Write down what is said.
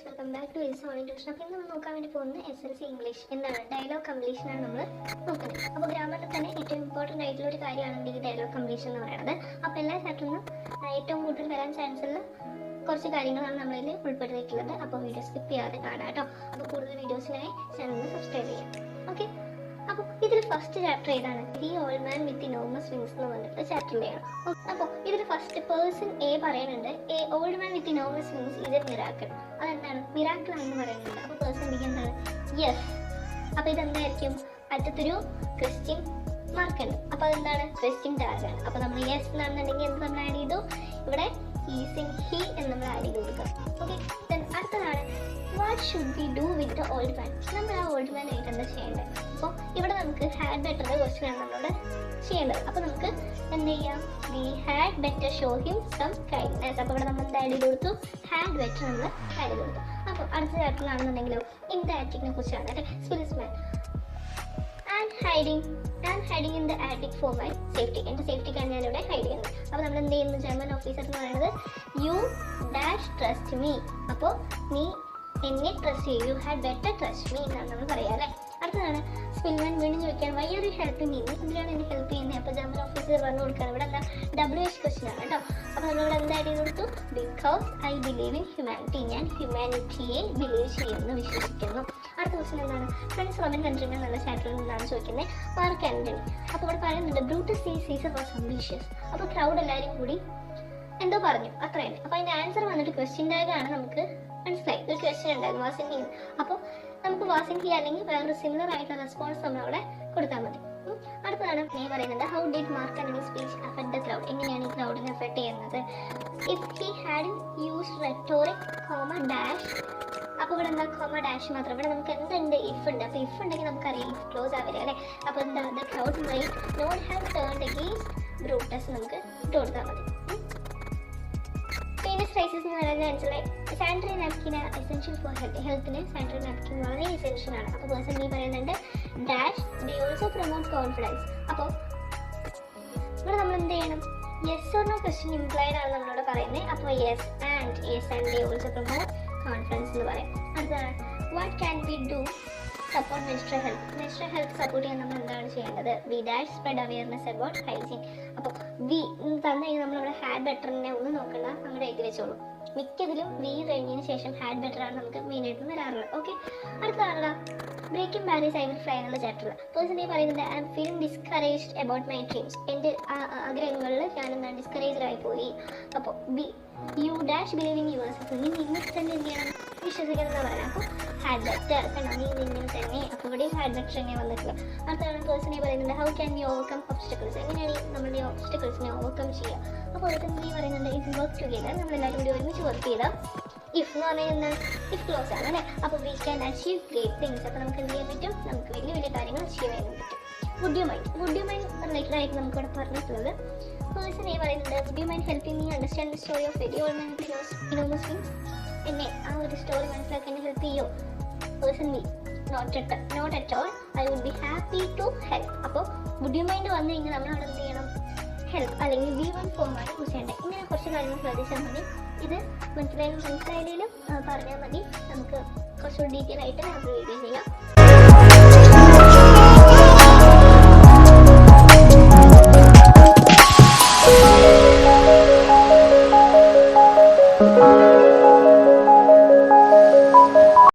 Welcome back to ELS online tuition. അപ്പോൾ ഇന്ന് നമ്മൾ നോക്കാൻ വേണ്ടി പോകുന്നത് SLC ഇംഗ്ലീഷ് എന്താണ് ഡയലോഗ് കംപ്ലീഷനാണ് നമ്മൾ നോക്കുന്നത്. അപ്പോൾ ഗ്രാമറിൽ തന്നെ ഏറ്റവും ഇമ്പോർട്ടൻ്റ് ആയിട്ടുള്ള ഒരു കാര്യമാണ് ഈ ഡയലോഗ് കംപ്ലീഷൻ എന്ന് പറയുന്നത്. അപ്പോൾ എല്ലാ ചാപ്റ്ററിനും ഏറ്റവും കൂടുതൽ വരാൻ ചാൻസ് ഉള്ള കുറച്ച് കാര്യങ്ങളാണ് നമ്മളിൽ ഉൾപ്പെടുത്തിയിട്ടുള്ളത്. അപ്പോൾ വീഡിയോ സ്കിപ്പ് ചെയ്യാതെ കാണാം കേട്ടോ. അപ്പോൾ കൂടുതൽ വീഡിയോസിനായി ചാനൽ സബ്സ്ക്രൈബ് ചെയ്യാം. ഓക്കെ, അപ്പോൾ ഇതിൽ ഫസ്റ്റ് ചാപ്റ്റർ ഏതാണ്? The old man with enormous wings എന്ന് പറഞ്ഞിട്ട് ചാപ്റ്ററിൻ്റെയാണ്. അപ്പോൾ ഇതിൽ ഫസ്റ്റ് പേഴ്സൺ എ പറയുന്നുണ്ട്, A old man with enormous wings ഇത് മിറാക്കിൾ. അതെന്താണ്? മിറാക്കിൾ ആണെന്ന് പറയുന്നുണ്ട്. അപ്പോൾ പേഴ്സൺ ബി എന്താണ്? യെസ്. അപ്പോൾ ഇതെന്തായിരിക്കും? അറ്റത്തൊരു ക്വസ്റ്റ്യൻ മാർക്കുണ്ട്. അപ്പോൾ അതെന്താണ്? ക്വസ്റ്റ്യൻ ടാഗാണ്. അപ്പോൾ നമ്മൾ യെസ് എന്നാണെന്നുണ്ടെങ്കിൽ എന്ത് നമ്മൾ ആഡ് ചെയ്തു? ഇവിടെ ഈസ് ഇൻ ഹി എന്ന് നമ്മൾ ആഡ് ചെയ്ത് കൊടുക്കാം. ഓക്കെ, അടുത്തതാണ് what should be do with the old man. നമ്മൾ ആ ഓൾഡ് മാൻ ആയിട്ട് എന്താ ചെയ്യേണ്ടത്? അപ്പോൾ ഇവിടെ നമുക്ക് ഹാഡ് ബെറ്ററിൻ്റെ ക്വസ്റ്റ്യൻ ആണ് നമ്മളോട് ചെയ്യേണ്ടത്. അപ്പോൾ നമുക്ക് എന്ത് ചെയ്യാം? We had better show him some kindness. അപ്പോൾ ഇവിടെ നമ്മൾ എന്താ ആഡ് ചെയ്ത് കൊടുത്തു? ഹാഡ് ബെറ്റർ നമ്മൾ ആഡ് ചെയ്ത് കൊടുത്തു. അപ്പോൾ അടുത്ത ചാപ്റ്ററിലാണെന്നുണ്ടെങ്കിലോ ഇൻ ദ ആറ്റിക്കിനെ കുറിച്ചാണ് അല്ലെ. സ്പിൽസ്മാൻ and hiding in the attic for my safety. എൻ്റെ സേഫ്റ്റിക്കാണ് ഞാനിവിടെ ഹൈഡ് ചെയ്യുന്നത്. അപ്പോൾ നമ്മൾ എന്ത് ചെയ്യുന്നു? ജർമ്മൻ ഓഫീസർ എന്ന് പറയുന്നത് യു ഡാഷ് ട്രസ്റ്റ് മീ. അപ്പോൾ നീ എന്നെ ട്രസ്റ്റ് ചെയ്യും. You had better trust me എന്നാണ് നമ്മൾ പറയുക അല്ലേ. അടുത്തതാണ് സ്പിൽമാൻ വീണ്ടും ചോദിക്കുകയാണ് why are you helping me? എന്തിനാണ് എന്നെ ഹെൽപ്പ് ചെയ്യുന്നത്? അപ്പോൾ ജർമ്മൻ ഓഫീസർ പറഞ്ഞു കൊടുക്കുകയാണ്. ഇവിടെ എന്താ? WH ക്വസ്റ്റ്യൻ ആണ് കേട്ടോ. അപ്പോൾ നമ്മളിവിടെ എന്താ ആഡ് ചെയ്ത് കൊടുത്തു? Because I believe in humanity. ഞാൻ ഹ്യൂമാനിറ്റിയെ ബിലീവ് ചെയ്യുന്നു, വിശ്വസിക്കുന്നു. അടുത്ത ക്വസ്റ്റ്യൻ എന്താണ്? ഫ്രണ്ട്സ് റോമൻ കൺട്രിമെൻ എന്നുള്ള ചാപ്റ്ററിൽ നിന്നാണ് ചോദിക്കുന്നത്. മാർക്ക് ആന്റണി. അപ്പോൾ ഇവിടെ പറയുന്നുണ്ട് ബ്രൂട്ടസ് സീസർ വാസ് അംബീഷ്യസ്. അപ്പോൾ ക്രൗഡ് എല്ലാവരും കൂടി എന്തോ പറഞ്ഞു, അത്ര തന്നെ. അപ്പോൾ അതിൻ്റെ ആൻസർ വന്നിട്ട് ക്വസ്റ്റ്യൻ ടാഗാണ്. നമുക്ക് മനസ്സിലായി, ഒരു ക്വസ്റ്റ്യൻ ഉണ്ടായിരുന്നു വാസ് ഇൻ ഹി. അപ്പോൾ നമുക്ക് വാസ് ഇൻ ഹി അല്ലെങ്കിൽ വേറൊരു സിമിലർ ആയിട്ടുള്ള റെസ്പോൺസ് നമ്മൾ അവിടെ കൊടുത്താൽ മതി. അടുത്തതാണ് പറയുന്നത് how did mark Antony speech affect the crowd. എങ്ങനെയാണ് ഈ ക്രൗഡിനെ അഫക്ട് ചെയ്യുന്നത്? If he had used rhetoric comma dash. അപ്പോൾ ഇവിടെ എന്താ? കോമ ഡാഷ് മാത്രം. ഇവിടെ നമുക്ക് എന്തുണ്ട്? ഇഫ് ഉണ്ട്. അപ്പോൾ ഇഫ് ഉണ്ടെങ്കിൽ നമുക്കറിയാം ഇഫ് ക്ലോസ് ആവില്ല അല്ലേ. അപ്പോൾ എന്താ? The crowd might not have turned against Brutus നമുക്ക് ഇട്ട് കൊടുത്താൽ മതി. ഫേമസ് ഫ്രൈസസ് എന്ന് പറയുന്നത് സാനിറ്ററി നാപ്കിൻ എസെൻഷ്യൽ ഫോർ ഹെൽത്തിന് സാനിറ്ററി നാപ്കിൻ വളരെ എസെൻഷ്യൽ ആണ്. അപ്പോൾ പേഴ്സൺ ഈ പറയുന്നുണ്ട് dash they also promote confidence. അപ്പോൾ ഇവിടെ നമ്മൾ എന്ത് ചെയ്യണം? Yes or no question implied ആണ് നമ്മളോട് പറയുന്നത്. അപ്പോൾ yes and they also promote confidence എന്ന് പറയാം. അടുത്താണ് what can we do support menstrual health support ചെയ്യാൻ നമ്മൾ എന്താണ് ചെയ്യേണ്ടത്? We dash spread awareness about hygiene. അപ്പോൾ വി തന്നു കഴിഞ്ഞാൽ നമ്മളിവിടെ ഹാഡ് ബെറ്ററിനെ ഒന്നും നോക്കണ്ട, അങ്ങോട്ട് എഴുതി വെച്ചോളൂ. മിക്കതിലും വി കഴിഞ്ഞതിന് ശേഷം ഹാഡ് ബെറ്റർ ആണ് നമുക്ക് മെയിനായിട്ടും വരാറുള്ളത്. ഓക്കെ, അടുത്തതാണല്ലോ breaking barriers I will fly എന്നുള്ള ചാപ്റ്ററിൽ പേഴ്സൺ ഈ പറയുന്നത് I am feeling discouraged about my dreams. എൻ്റെ ആഗ്രഹങ്ങളിൽ ഞാൻ എന്താണ് ഡിസ്കറേജ്ഡ് ആയി പോയി. അപ്പോൾ be you dash believe in yours. നീ നിന്നെ തന്നെ എന്ത് ചെയ്യണം? വിശ്വസിക്കണം എന്ന് പറയാം. അപ്പോൾ ഹാഡ് ബെറ്റർ കണ്ടോ, നീ നിന്നെ തന്നെ. അപ്പോൾ ഇവിടെയും ഹാഡ് ബെറ്റർ തന്നെ വന്നിട്ടുള്ളത്. അടുത്താണ് പേഴ്സണെ പറയുന്നുണ്ട് how can we overcome obstacles. എങ്ങനെയാണ് നമ്മുടെ ഒബ്സ്റ്റക്കിൾസിനെ ഓവർകം ചെയ്യുക? അപ്പോൾ പേഴ്സൺ നീ പറയുന്നുണ്ട് ഇഫ് വർക്ക് ടുഗെദർ. നമ്മളെല്ലാവരും കൂടി ഒരുമിച്ച് വർക്ക് ചെയ്താൽ ഇഫ് എന്ന് പറഞ്ഞാൽ എന്താണ്? ഇഫ് ക്ലോസ് ആണ് അല്ലേ. അപ്പോൾ we can achieve great things. അപ്പോൾ നമുക്ക് എന്ത് ചെയ്യാൻ പറ്റും? നമുക്ക് വലിയ വലിയ കാര്യങ്ങൾ അച്ചീവ് ചെയ്യാൻ പറ്റും. വുഡ് യു മൈൻഡ് റിലേറ്റഡ് ആയിട്ട് നമുക്ക് ഇവിടെ പറഞ്ഞിട്ടുള്ളത് പേഴ്സൺ പറയുന്നുണ്ട് would you mind helping me understand the story of very old man enormous wings. എന്നെ ആ ഒരു സ്റ്റോറി മനസ്സിലാക്കാൻ എന്നെ ഹെൽപ്പ് ചെയ്യോ? Person be not at all I would be happy to help. അപ്പോൾ വുഡ് യു മൈൻഡ് വന്നു കഴിഞ്ഞാൽ നമ്മൾ അവിടെ എന്ത് ചെയ്യണം? ഹെൽപ്പ് അല്ലെങ്കിൽ വി വൺ ഫോമാണ് യൂസ് ചെയ്യേണ്ടത്. ഇങ്ങനെ കുറച്ച് കാര്യങ്ങൾ ശ്രദ്ധിച്ചാൽ മതി. ഇത് മനസ്സിലായാലും പറഞ്ഞാൽ മതി. നമുക്ക് കുറച്ചുകൂടി ഡീറ്റെയിൽ ആയിട്ട് നമുക്ക് വീഡിയോ ചെയ്യാം.